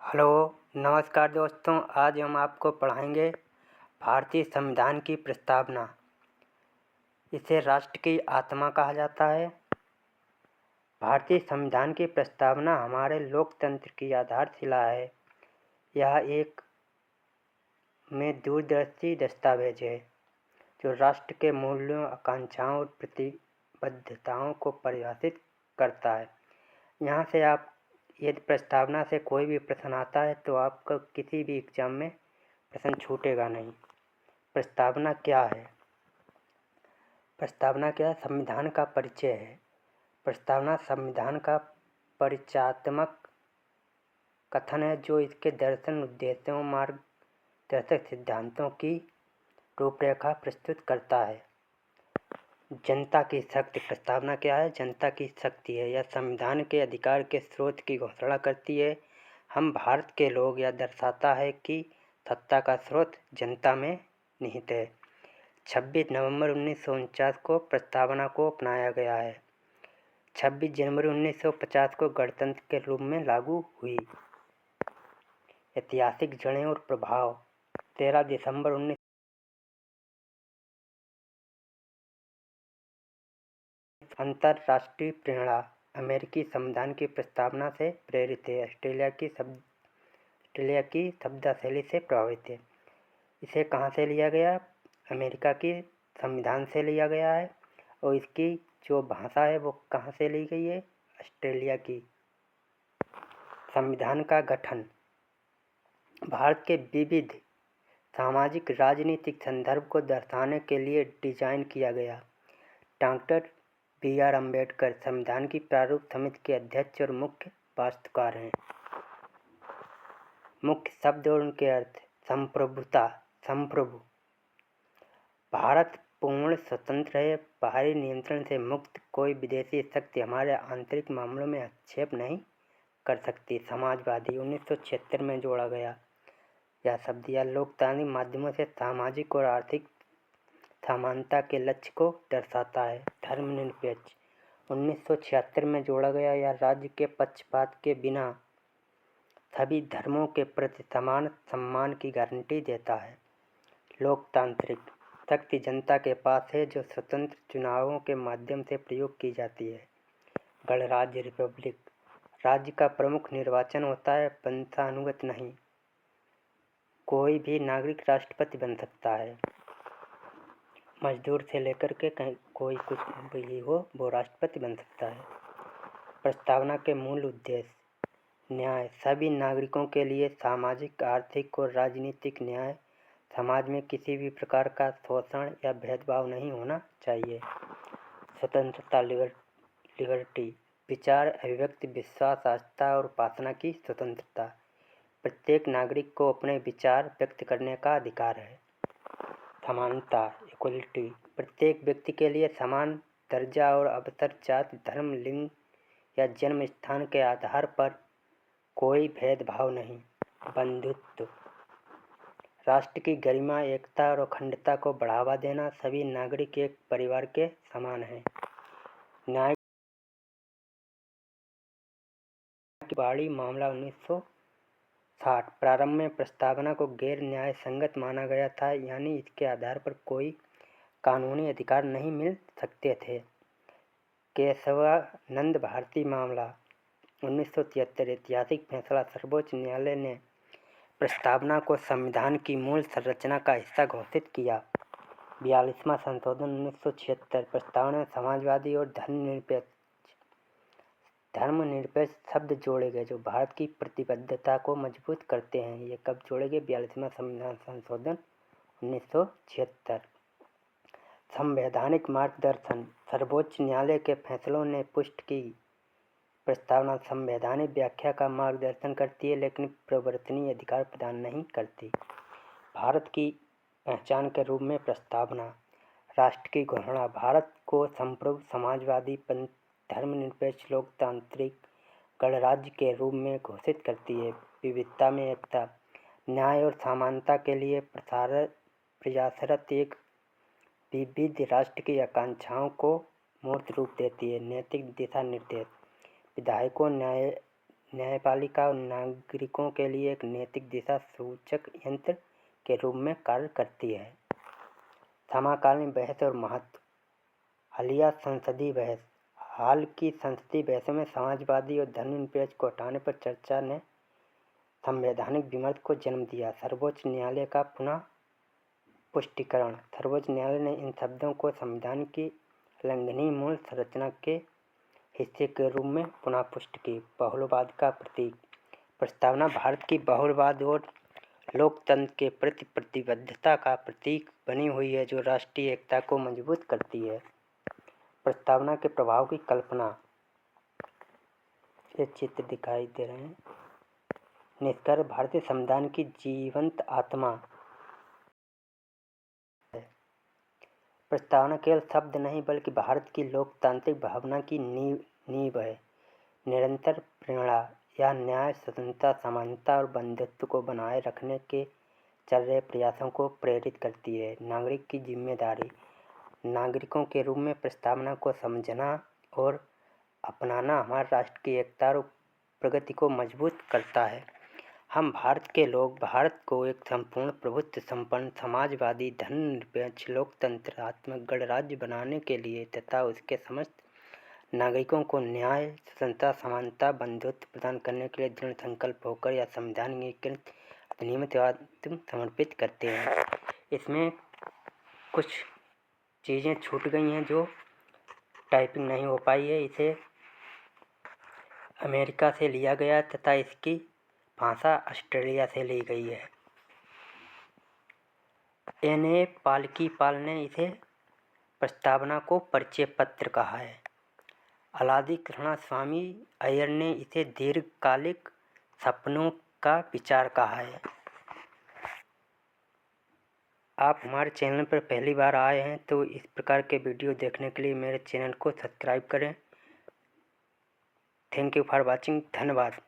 Hello, नमस्कार दोस्तों। आज हम आपको पढ़ाएंगे भारतीय संविधान की प्रस्तावना। इसे राष्ट्र की आत्मा कहा जाता है। भारतीय संविधान की प्रस्तावना हमारे लोकतंत्र की आधारशिला है। यह एक में दूरदर्शी दस्तावेज है जो राष्ट्र के मूल्यों, आकांक्षाओं और प्रतिबद्धताओं को परिभाषित करता है। यहाँ से आप यदि प्रस्तावना से कोई भी प्रश्न आता है तो आपका किसी भी एग्जाम में प्रश्न छूटेगा नहीं। प्रस्तावना क्या है? प्रस्तावना क्या है? संविधान का परिचय है। प्रस्तावना संविधान का परिचयात्मक कथन है जो इसके दर्शन, उद्देश्यों, मार्गदर्शक सिद्धांतों की रूपरेखा प्रस्तुत करता है। जनता की शक्ति। प्रस्तावना क्या है? जनता की शक्ति है। यह संविधान के अधिकार के स्रोत की घोषणा करती है। हम भारत के लोग। यह दर्शाता है कि सत्ता का स्रोत जनता में निहित है। 26 नवंबर 1949 को प्रस्तावना को अपनाया गया है। 26 जनवरी 1950 को गणतंत्र के रूप में लागू हुई। ऐतिहासिक जड़ें और प्रभाव। 13 दिसंबर 19 अंतर्राष्ट्रीय प्रेरणा। अमेरिकी संविधान की प्रस्तावना से प्रेरित है। ऑस्ट्रेलिया की शब्दाशैली से प्रभावित है। इसे कहाँ से लिया गया? अमेरिका की संविधान से लिया गया है। और इसकी जो भाषा है वो कहाँ से ली गई है? ऑस्ट्रेलिया की। संविधान का गठन भारत के विविध सामाजिक राजनीतिक संदर्भ को दर्शाने के लिए डिजाइन किया गया। Doctor B R. अम्बेडकर संविधान की प्रारूप समिति के अध्यक्ष और मुख्य वास्तुकार हैं। मुख्य शब्द और उनके अर्थ। संप्रभुता। संप्रभु। भारत पूर्ण स्वतंत्र है। बाहरी नियंत्रण से मुक्त। कोई विदेशी शक्ति हमारे आंतरिक मामलों में हस्तक्षेप नहीं कर सकती। समाजवादी 1976 में जोड़ा गया। यह शब्द या लोकतांत्रिक माध्यमों से सामाजिक और आर्थिक समानता के लक्ष्य को दर्शाता है। धर्मनिरपेक्ष 1976 में जोड़ा गया। यह राज्य के पक्षपात के बिना सभी धर्मों के प्रति समान सम्मान की गारंटी देता है। लोकतांत्रिक शक्ति जनता के पास है जो स्वतंत्र चुनावों के माध्यम से प्रयोग की जाती है। गणराज्य रिपब्लिक राज्य का प्रमुख निर्वाचन होता है, वंशानुगत नहीं। कोई भी नागरिक राष्ट्रपति बन सकता है। मजदूर से लेकर के कोई कुछ भी हो वो राष्ट्रपति बन सकता है। प्रस्तावना के मूल उद्देश्य। न्याय। सभी नागरिकों के लिए सामाजिक, आर्थिक और राजनीतिक न्याय। समाज में किसी भी प्रकार का शोषण या भेदभाव नहीं होना चाहिए। स्वतंत्रता। लिबर्टी विचार, अभिव्यक्ति, विश्वास, आस्था और उपासना की स्वतंत्रता। प्रत्येक नागरिक को अपने विचार व्यक्त करने का अधिकार है। समानता। इक्वलिटी प्रत्येक व्यक्ति के लिए समान दर्जा और अवसर। जाति, धर्म, लिंग या जन्म स्थान के आधार पर कोई भेदभाव नहीं। बंधुत्व राष्ट्र की गरिमा, एकता और अखंडता को बढ़ावा देना। सभी नागरिक एक परिवार के समान हैं। न्याय की बाड़ी मामला 1960 प्रारंभ में प्रस्तावना को गैर न्याय संगत माना गया था, यानी इसके आधार पर कोई कानूनी अधिकार नहीं मिल सकते थे। केशवानंद भारती मामला 1973 ऐतिहासिक फैसला। सर्वोच्च न्यायालय ने प्रस्तावना को संविधान की मूल संरचना का हिस्सा घोषित किया। 42वां संशोधन 1976 प्रस्तावना में समाजवादी और धर्मनिरपेक्ष शब्द जोड़े गए जो भारत की प्रतिबद्धता को मजबूत करते हैं। ये कब जोड़े गए? 42वां संविधान संशोधन 1976। संवैधानिक मार्गदर्शन सर्वोच्च न्यायालय के फैसलों ने पुष्टि की प्रस्तावना संवैधानिक व्याख्या का मार्गदर्शन करती है लेकिन प्रवर्तनीय अधिकार प्रदान नहीं करती। भारत की पहचान के रूप में प्रस्तावना। राष्ट्र की घोषणा भारत को संप्रभु, समाजवादी, धर्मनिरपेक्ष, लोकतांत्रिक गणराज्य के रूप में घोषित करती है। विविधता में एकता। न्याय और समानता के लिए प्रयासरत एक विविध राष्ट्र की आकांक्षाओं को मूर्त रूप देती है। नैतिक दिशा निर्देश। विधायकों, न्यायपालिका और नागरिकों के लिए एक नैतिक दिशा सूचक यंत्र के रूप में कार्य करती है। समकालीन बहस और महत्व। हाल की संसदीय बहसों में समाजवादी और धर्मनिरपेक्ष को हटाने पर चर्चा ने संवैधानिक विमर्श को जन्म दिया। सर्वोच्च न्यायालय का पुनः पुष्टिकरण। सर्वोच्च न्यायालय ने इन शब्दों को संविधान की उल्लंघनीय मूल संरचना के हिस्से के रूप में पुनः पुष्टि की। बहुलवाद का प्रतीक। प्रस्तावना भारत की बहुलवाद और लोकतंत्र के प्रति प्रतिबद्धता का प्रतीक बनी हुई है, जो राष्ट्रीय एकता को मजबूत करती है। प्रस्तावना के प्रभाव की कल्पना। ये चित्र दिखाई दे रहे हैं। निष्कर्ष, भारतीय संविधान की जीवंत आत्मा है। प्रस्तावना केवल शब्द नहीं बल्कि भारत की लोकतांत्रिक भावना की नींव है। निरंतर प्रेरणा या न्याय, स्वतंत्रता, समानता और बंधुत्व को बनाए रखने के चल रहे प्रयासों को प्रेरित करती है। नागरिक की जिम्मेदारी। नागरिकों के रूप में प्रस्तावना को समझना और अपनाना हमारे राष्ट्र की एकता और प्रगति को मजबूत करता है। हम भारत के लोग भारत को एक संपूर्ण प्रभुत्व संपन्न समाजवादी धर्मनिरपेक्ष लोकतंत्रात्मक गणराज्य बनाने के लिए तथा उसके समस्त नागरिकों को न्याय, स्वतंत्रता, समानता, बंधुत्व प्रदान करने के लिए दृढ़ संकल्प होकर या संविधान अंगीकृत अधिनियम समर्पित करते हैं। इसमें कुछ चीज़ें छूट गई हैं जो टाइपिंग नहीं हो पाई है। इसे अमेरिका से लिया गया तथा इसकी भाषा ऑस्ट्रेलिया से ली गई है। N.A. पालकीपाल ने इसे प्रस्तावना को परिचय पत्र कहा है। अलादी कृष्णस्वामी अय्यर ने इसे दीर्घकालिक सपनों का विचार कहा है। आप हमारे चैनल पर पहली बार आए हैं तो इस प्रकार के वीडियो देखने के लिए मेरे चैनल को सब्सक्राइब करें। Thank you for watching. धन्यवाद।